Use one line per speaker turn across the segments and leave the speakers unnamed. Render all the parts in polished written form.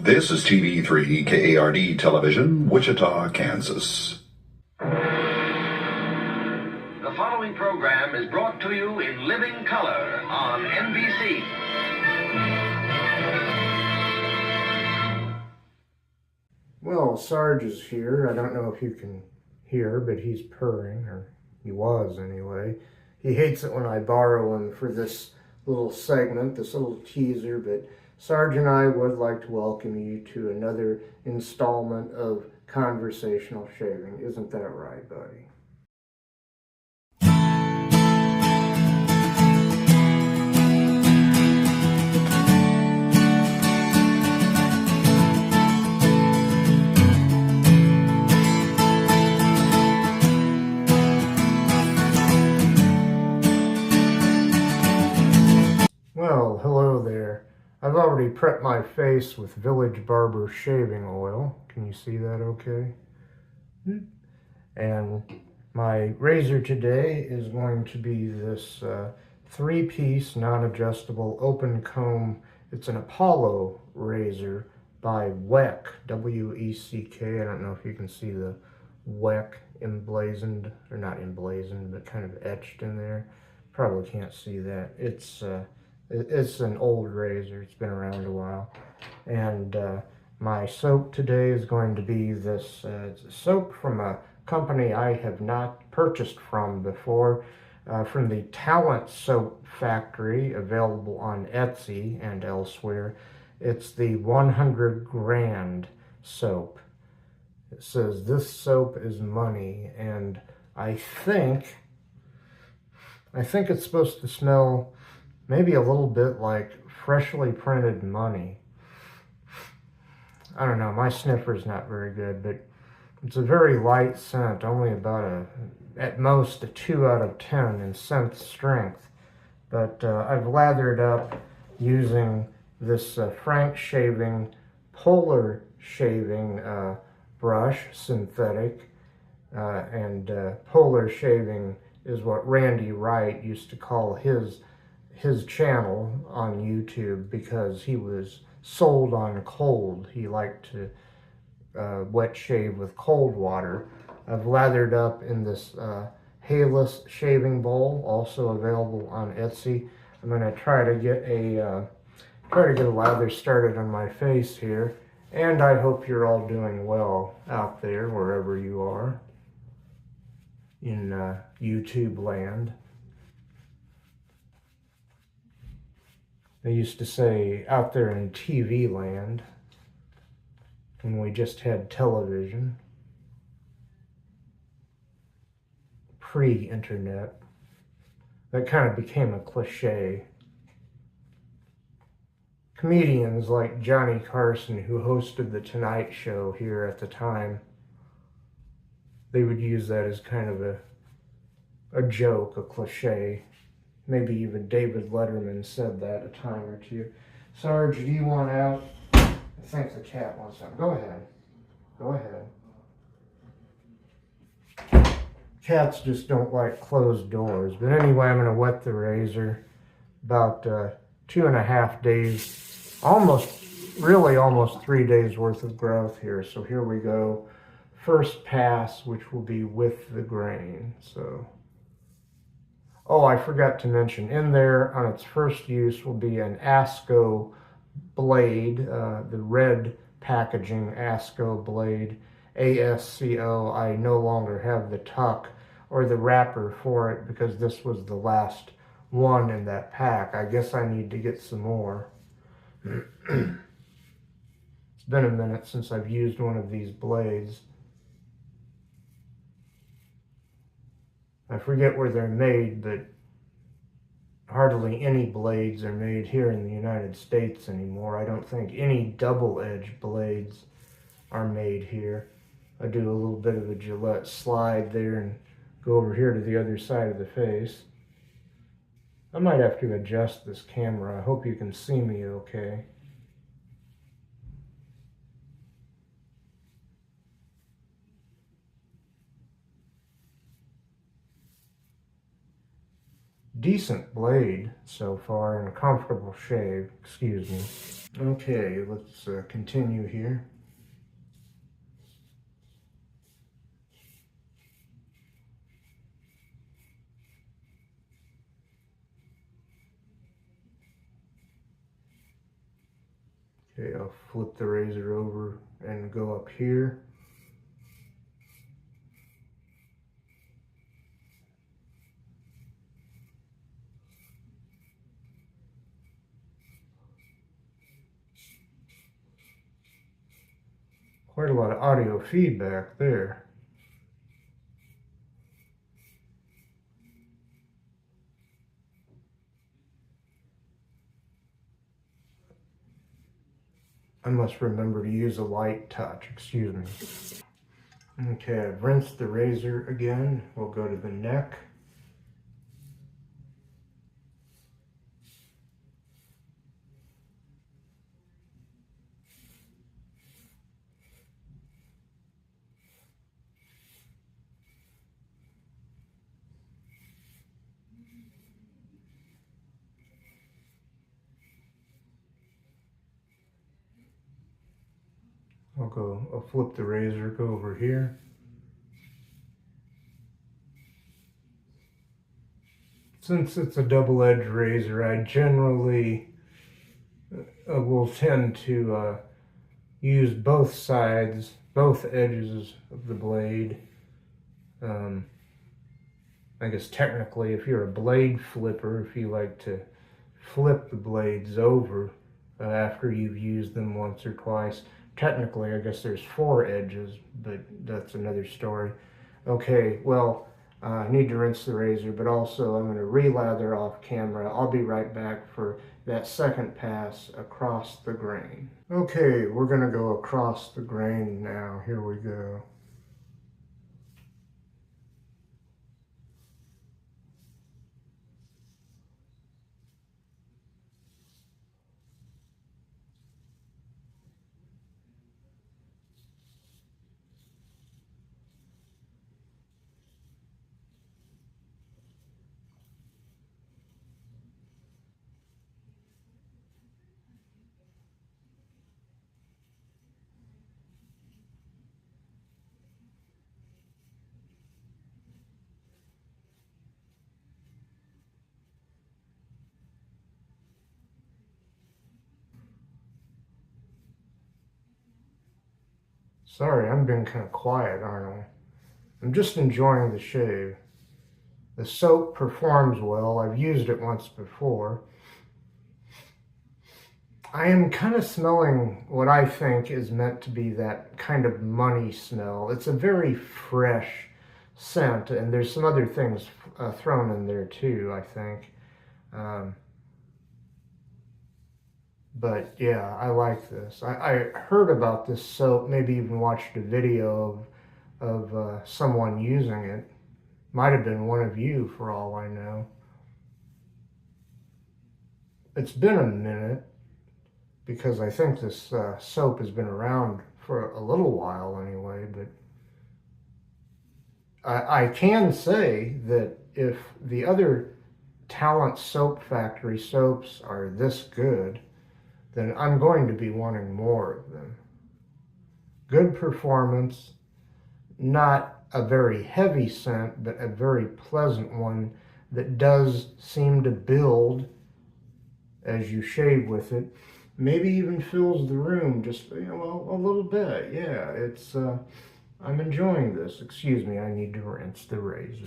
This is TV3 KARD Television, Wichita, Kansas.
The following program is brought to you in living color on NBC.
Well, Sarge is here. I don't know if you can hear, but he's purring, or he was anyway. He hates it when I borrow him for this little segment, this little teaser, but Sarge and I would like to welcome you to another installment of Conversational Shaving. Isn't that right, buddy? Well, hello there. I've already prepped my face with Village Barber shaving oil. Can you see that okay? And my razor today is going to be this three-piece non-adjustable open comb. It's an Apollo razor by Weck, W-E-C-K. I don't know if you can see the Weck emblazoned, or not emblazoned, but kind of etched in there. Probably can't see that. It's an old razor. It's been around a while. And my soap today is going to be this soap from a company I have not purchased from before, from the Talent Soap Factory, available on Etsy and elsewhere. It's the 100 Grand soap. It says this soap is money, and I think it's supposed to smell maybe a little bit like freshly printed money. I don't know, my sniffer's not very good, but it's a very light scent, only about at most a 2 out of 10 in scent strength. But I've lathered up using this Frank Shaving Polar Shaving brush, synthetic, and Polar Shaving is what Randy Wright used to call his channel on YouTube, because he was sold on cold. He liked to wet shave with cold water. I've lathered up in this Haylis shaving bowl, also available on Etsy. I'm going to try to get a lather started on my face here, and I hope you're all doing well out there, wherever you are in YouTube land. They used to say out there in TV land, when we just had television, pre-internet. That kind of became a cliche. Comedians like Johnny Carson, who hosted The Tonight Show here at the time, they would use that as kind of a joke, a cliche. Maybe even David Letterman said that a time or two. Sarge, do you want out? I think the cat wants out. Go ahead. Go ahead. Cats just don't like closed doors. But anyway, I'm going to wet the razor. About 2.5 days, almost 3 days worth of growth here. So here we go. First pass, which will be with the grain. So. Oh, I forgot to mention, in there on its first use will be an Asco blade, the red packaging Asco blade, ASCO. I no longer have the tuck or the wrapper for it because this was the last one in that pack. I guess I need to get some more. It's been a minute since I've used one of these blades. I forget where they're made, but hardly any blades are made here in the United States anymore. I don't think any double-edged blades are made here. I do a little bit of a Gillette slide there and go over here to the other side of the face. I might have to adjust this camera. I hope you can see me okay. Decent blade so far and a comfortable shave. Excuse me. Okay, let's continue here. Okay, I'll flip the razor over and go up here. Quite a lot of audio feedback there. I must remember to use a light touch, excuse me. Okay, I've rinsed the razor again. We'll go to the neck. I'll flip the razor, go over here. Since it's a double-edged razor, I generally will tend to use both sides, both edges of the blade. I guess technically, if you're a blade flipper, if you like to flip the blades over after you've used them once or twice, technically, I guess there's 4 edges, but that's another story. Okay, well, I need to rinse the razor, but also I'm going to re-lather off camera. I'll be right back for that second pass across the grain. Okay, we're going to go across the grain now. Here we go. Sorry, I'm being kind of quiet, aren't I? I'm just enjoying the shave. The soap performs well. I've used it once before. I am kind of smelling what I think is meant to be that kind of money smell. It's a very fresh scent, and there's some other things thrown in there too, I think. But yeah, I like this. I heard about this soap, maybe even watched a video of someone using it. Might have been one of you for all I know. It's been a minute because I think this soap has been around for a little while anyway, but I can say that if the other Talent Soap Factory soaps are this good, then I'm going to be wanting more of them. Good performance, not a very heavy scent, but a very pleasant one that does seem to build as you shave with it. Maybe even fills the room just, a little bit. Yeah, it's, I'm enjoying this. Excuse me, I need to rinse the razor.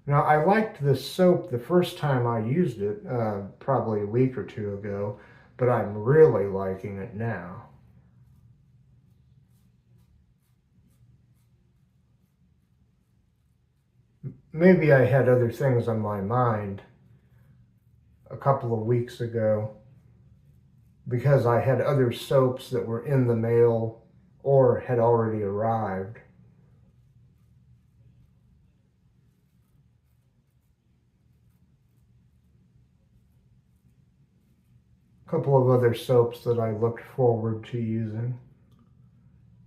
Now, I liked this soap the first time I used it, probably a week or 2 ago, but I'm really liking it now. Maybe I had other things on my mind a couple of weeks ago because I had other soaps that were in the mail or had already arrived. couple of other soaps that I looked forward to using.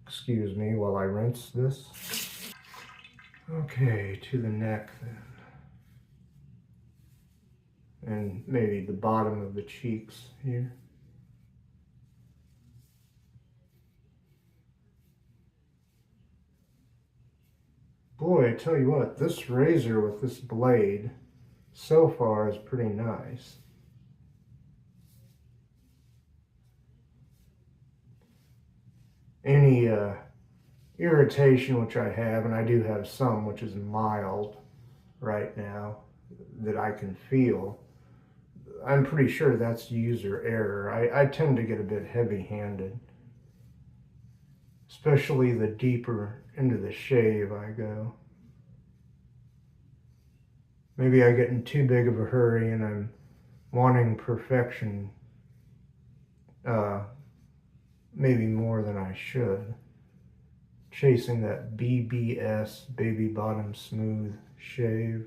Excuse me while I rinse this. Okay, to the neck then. And maybe the bottom of the cheeks here. Boy, I tell you what, this razor with this blade so far is pretty nice. Any irritation, which I have, and I do have some, which is mild right now, that I can feel, I'm pretty sure that's user error. I tend to get a bit heavy-handed, especially the deeper into the shave I go. Maybe I get in too big of a hurry and I'm wanting perfection, maybe more than I should. Chasing that BBS, baby bottom smooth shave.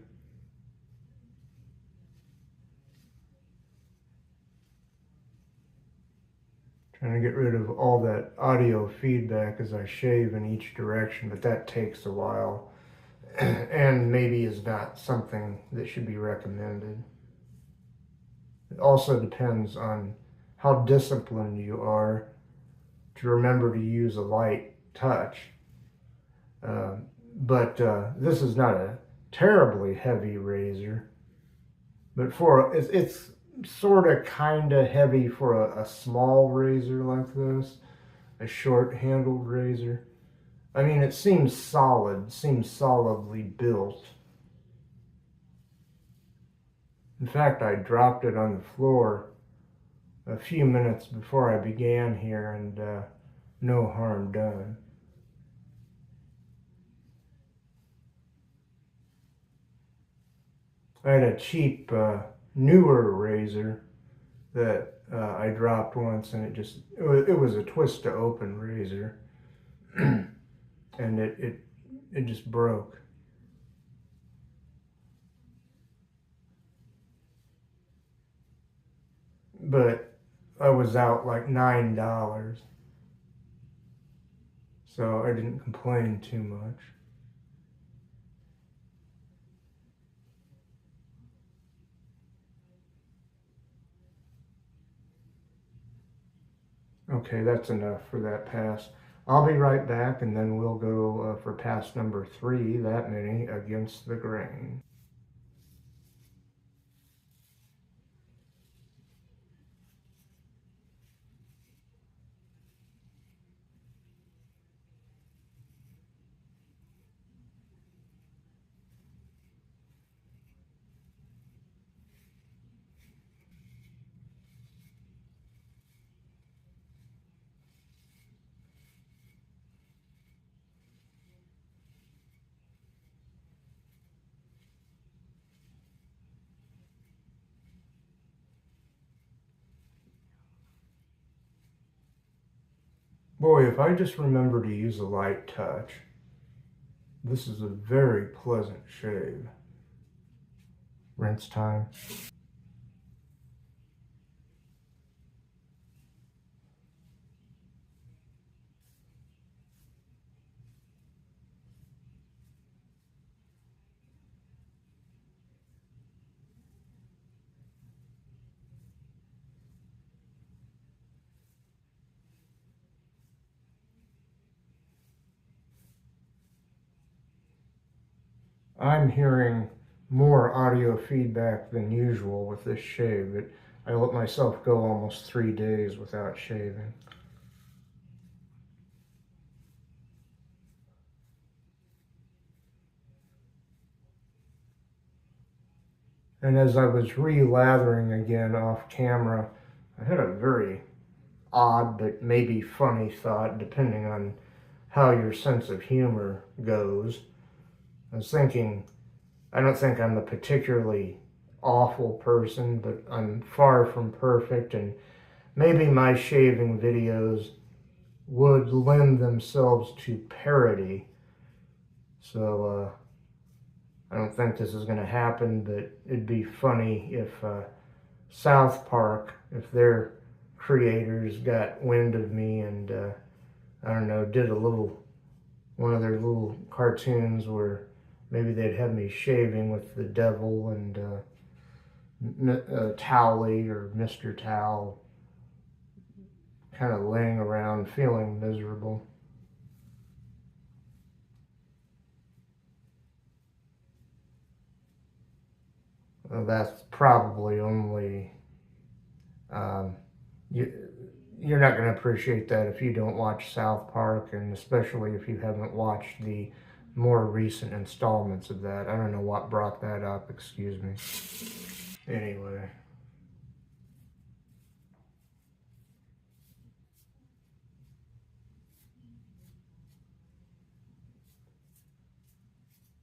Trying to get rid of all that audio feedback as I shave in each direction, but that takes a while and maybe is not something that should be recommended. It also depends on how disciplined you are to remember to use a light touch. But this is not a terribly heavy razor, but it's sort of kind of heavy for a small razor like this, a short handled razor. I mean, it seems solid, seems solidly built. In fact, I dropped it on the floor a few minutes before I began here, and no harm done. I had a cheap, newer razor that I dropped once, and it was a twist to open razor, and it just broke. But I was out like $9, so I didn't complain too much. Okay, that's enough for that pass. I'll be right back, and then we'll go for pass number 3, that many against the grain. Boy, if I just remember to use a light touch, this is a very pleasant shave. Rinse time. I'm hearing more audio feedback than usual with this shave. I let myself go almost 3 days without shaving. And as I was re-lathering again off camera, I had a very odd but maybe funny thought, depending on how your sense of humor goes. I was thinking, I don't think I'm a particularly awful person, but I'm far from perfect, and maybe my shaving videos would lend themselves to parody. So I don't think this is going to happen, but it'd be funny if South Park, if their creators got wind of me and, I don't know, did one of their little cartoons where maybe they'd have me shaving with the devil and Towley or Mr. Towel, kind of laying around feeling miserable. Well, that's probably only, you're not going to appreciate that if you don't watch South Park, and especially if you haven't watched the more recent installments of that. I don't know what brought that up, excuse me. Anyway.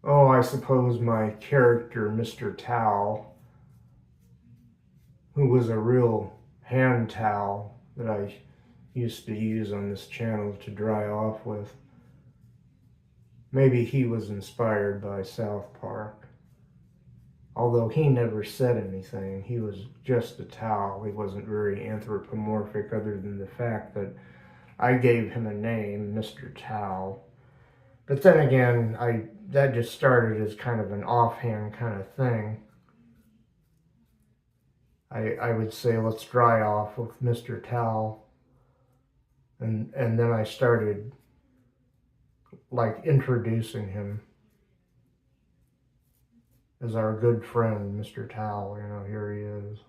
Oh, I suppose my character, Mr. Towel, who was a real hand towel that I used to use on this channel to dry off with. Maybe he was inspired by South Park. Although he never said anything, he was just a towel. He wasn't very anthropomorphic other than the fact that I gave him a name, Mr. Towel. But then again, that just started as kind of an offhand kind of thing. I would say, let's dry off with Mr. Towel. And then I started like introducing him as our good friend, Mr. Towel. You know, here he is.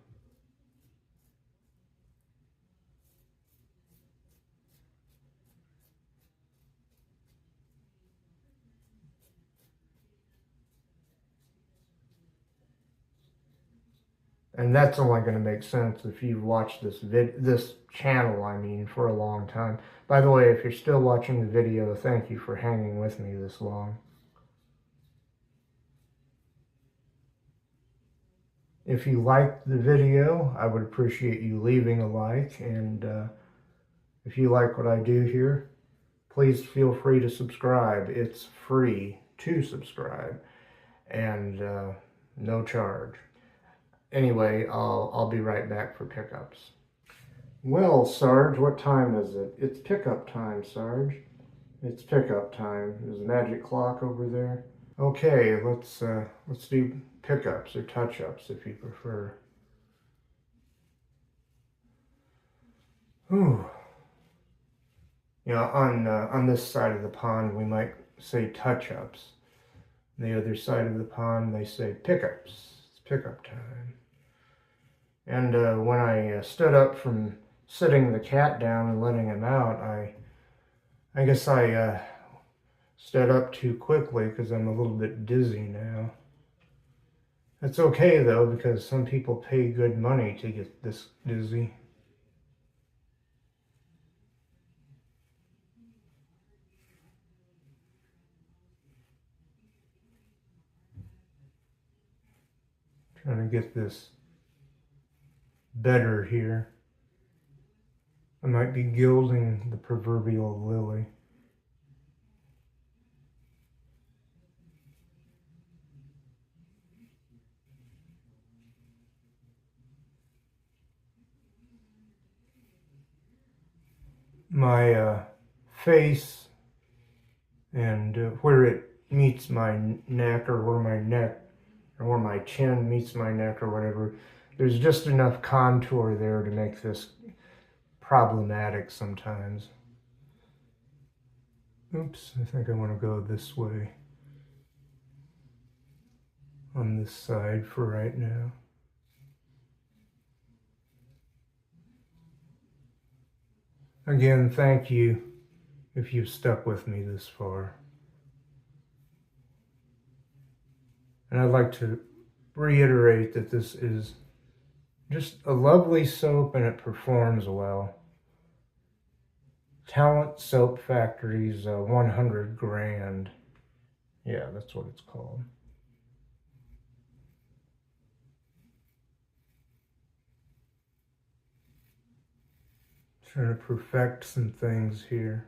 And that's only going to make sense if you've watched this channel, I mean, for a long time. By the way, if you're still watching the video, thank you for hanging with me this long. If you liked the video, I would appreciate you leaving a like. And if you like what I do here, please feel free to subscribe. It's free to subscribe and no charge. Anyway, I'll be right back for pickups. Well, Sarge, what time is it? It's pickup time, Sarge. It's pickup time. There's a magic clock over there. Okay, let's do pickups or touch-ups if you prefer. Whew. You know, on this side of the pond, we might say touch-ups. The other side of the pond, they say pickups. It's pickup time. And when I stood up from sitting the cat down and letting him out, I guess I stood up too quickly because I'm a little bit dizzy now. That's okay though, because some people pay good money to get this dizzy. Trying to get this better here. I might be gilding the proverbial lily. My face and where it meets my neck, or where my chin meets my neck or whatever, there's just enough contour there to make this problematic sometimes. Oops, I think I want to go this way on this side for right now. Again, thank you if you've stuck with me this far. And I'd like to reiterate that this is just a lovely soap and it performs well. Talent Soap Factory's 100 Grand. Yeah, that's what it's called. Trying to perfect some things here.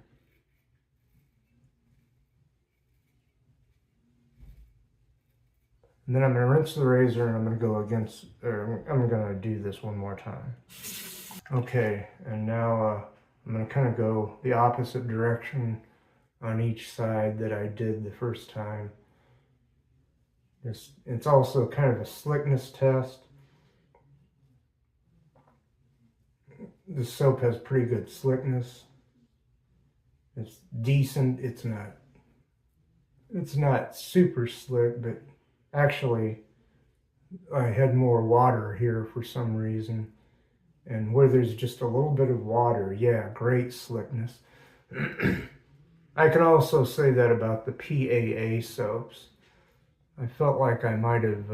And then I'm going to rinse the razor and I'm going to go I'm going to do this one more time. Okay, and now I'm going to kind of go the opposite direction on each side that I did the first time. It's also kind of a slickness test. The soap has pretty good slickness. It's decent. It's not super slick, but actually I had more water here for some reason. And where there's just a little bit of water, yeah, great slickness. I can also say that about the PAA soaps. I felt like I might have,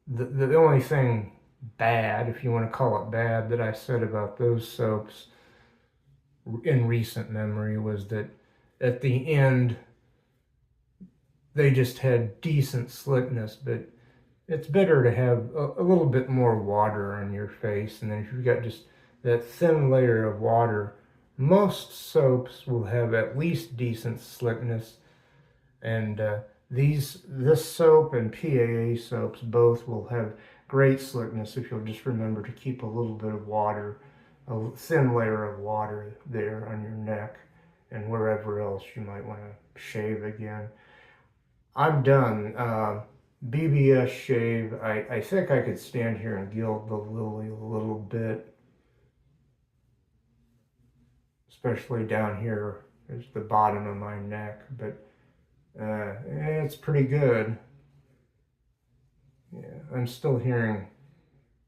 the only thing bad, if you want to call it bad, that I said about those soaps in recent memory was that at the end, they just had decent slickness, but it's better to have a little bit more water on your face. And then if you've got just that thin layer of water, most soaps will have at least decent slickness. And this soap and PAA soaps both will have great slickness if you'll just remember to keep a little bit of water, a thin layer of water there on your neck and wherever else you might want to shave again. I'm done. BBS shave. I think I could stand here and gild the lily a little bit, especially down here is the bottom of my neck, but it's pretty good. Yeah, I'm still hearing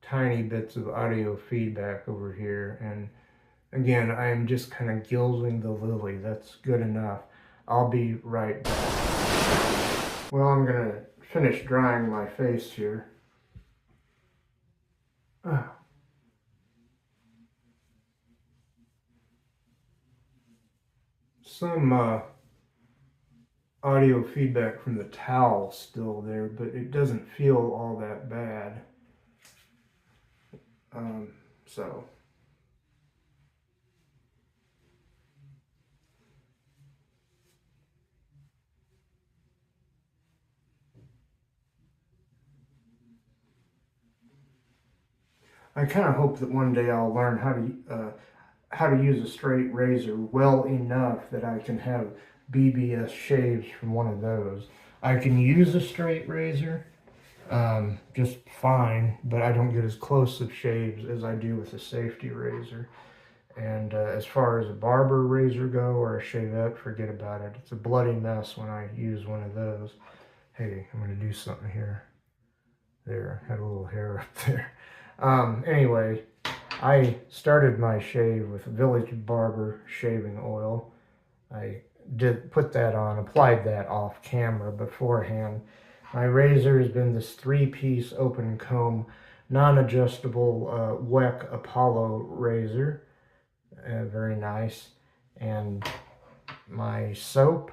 tiny bits of audio feedback over here, and again, I'm just kind of gilding the lily. That's good enough. I'll be right back. Well, I'm gonna finish drying my face here. Some audio feedback from the towel still there, but it doesn't feel all that bad. So I kind of hope that one day I'll learn how to use a straight razor well enough that I can have BBS shaves from one of those. I can use a straight razor just fine, but I don't get as close of shaves as I do with a safety razor. And as far as a barber razor go or a shavette, forget about it. It's a bloody mess when I use one of those. Hey, I'm going to do something here. There, had a little hair up there. Anyway, I started my shave with Village Barber shaving oil. I did put that on, applied that off camera beforehand. My razor has been this 3-piece open comb, non-adjustable Weck Apollo razor. Very nice. And my soap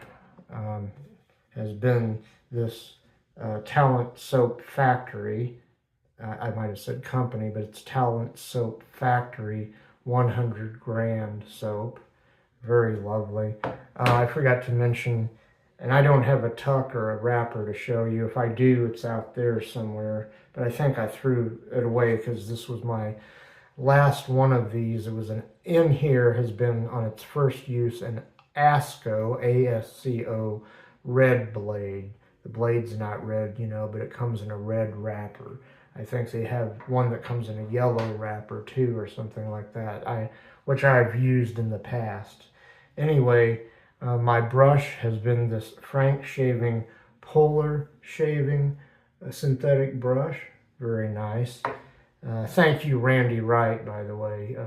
has been this Talent Soap Factory. I might have said company, but it's Talent Soap Factory 100 grand soap. Very lovely. I forgot to mention, and I don't have a tuck or a wrapper to show you. If I do, it's out there somewhere. But I think I threw it away because this was my last one of these. It was in here has been on its first use an Asco, ASCO, red blade. The blade's not red, but it comes in a red wrapper. I think they have one that comes in a yellow wrapper too, or something like that, which I've used in the past. Anyway, my brush has been this Frank Shaving Polar Shaving synthetic brush. Very nice. Thank you, Randy Wright, by the way.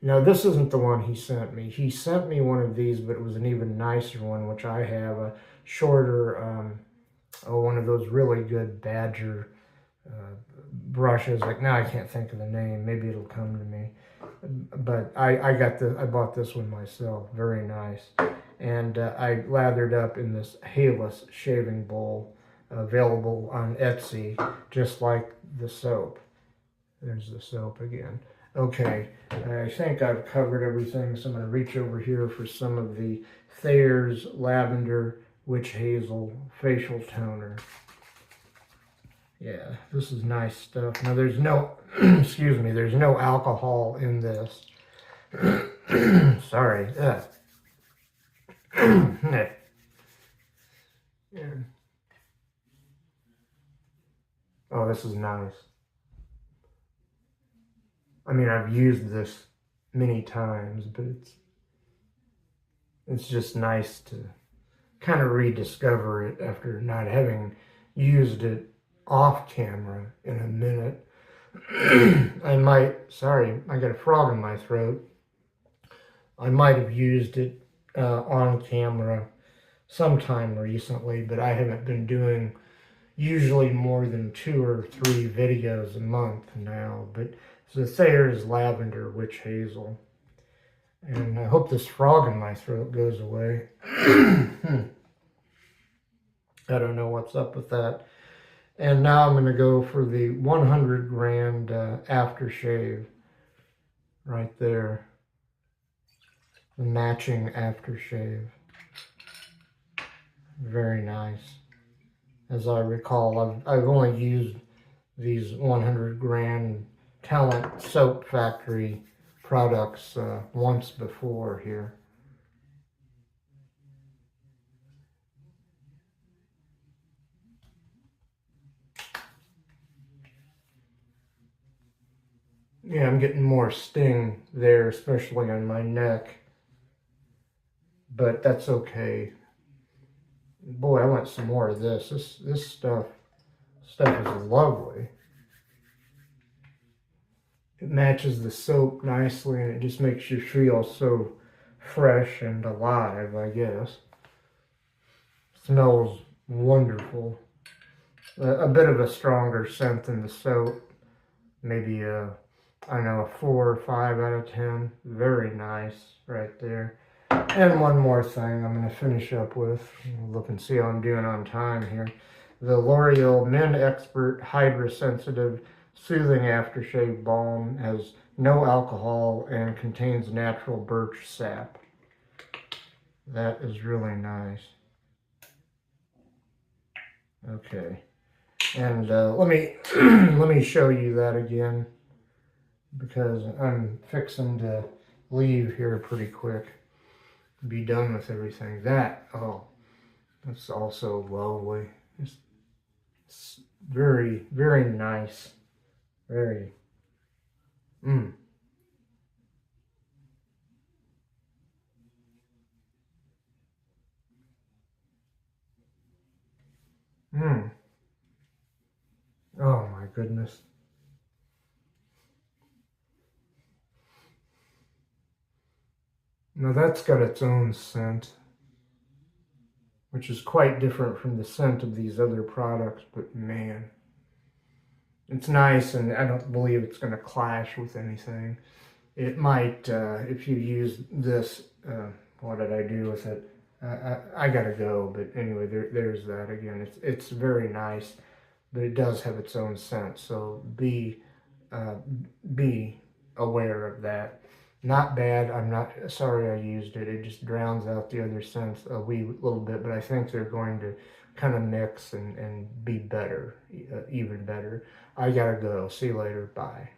This isn't the one he sent me. He sent me one of these, but it was an even nicer one, which I have, a shorter, one of those really good Badger brushes. Like, now I can't think of the name. Maybe it'll come to me. But I bought this one myself. Very nice. And I lathered up in this Haylis shaving bowl, available on Etsy, just like the soap. There's the soap again. Okay, I think I've covered everything, so I'm going to reach over here for some of the Thayers Lavender Witch Hazel Facial Toner. Yeah, this is nice stuff. Now there's no, excuse me, there's no alcohol in this. Sorry. Yeah. Oh, this is nice. I mean, I've used this many times, but it's just nice to kind of rediscover it after not having used it off camera in a minute. Sorry, I got a frog in my throat. I might have used it on camera sometime recently, but I haven't been doing usually more than 2 or 3 videos a month now. But it's the Thayers Lavender Witch Hazel. And I hope this frog in my throat goes away. I don't know what's up with that. And now I'm going to go for the 100 grand aftershave right there. The matching aftershave. Very nice. As I recall, I've only used these 100 grand Talent Soap Factory products once before here. Yeah, I'm getting more sting there, especially on my neck. But that's okay. Boy, I want some more of this. This stuff is lovely. It matches the soap nicely, and it just makes you feel so fresh and alive, I guess. Smells wonderful. A bit of a stronger scent than the soap. Maybe I don't know, a 4 or 5 out of 10. Very nice right there. And one more thing I'm going to finish up with. Look and see how I'm doing on time here. The L'Oreal Men Expert Hydra Sensitive Soothing Aftershave Balm has no alcohol and contains natural birch sap. That is really nice. Okay. And let me show you that again, because I'm fixing to leave here pretty quick. Be done with everything. That's also lovely. It's very, very nice. Very. Oh my goodness. Now that's got its own scent, which is quite different from the scent of these other products, but man, it's nice, and I don't believe it's going to clash with anything. It might, if you use this, what did I do with it? I gotta go, but anyway, there's that again. It's very nice, but it does have its own scent, so be aware of that. Not bad. I'm not sorry I used it. It just drowns out the other scents a little bit, but I think they're going to kind of mix and be better, even better. I gotta go. See you later. Bye.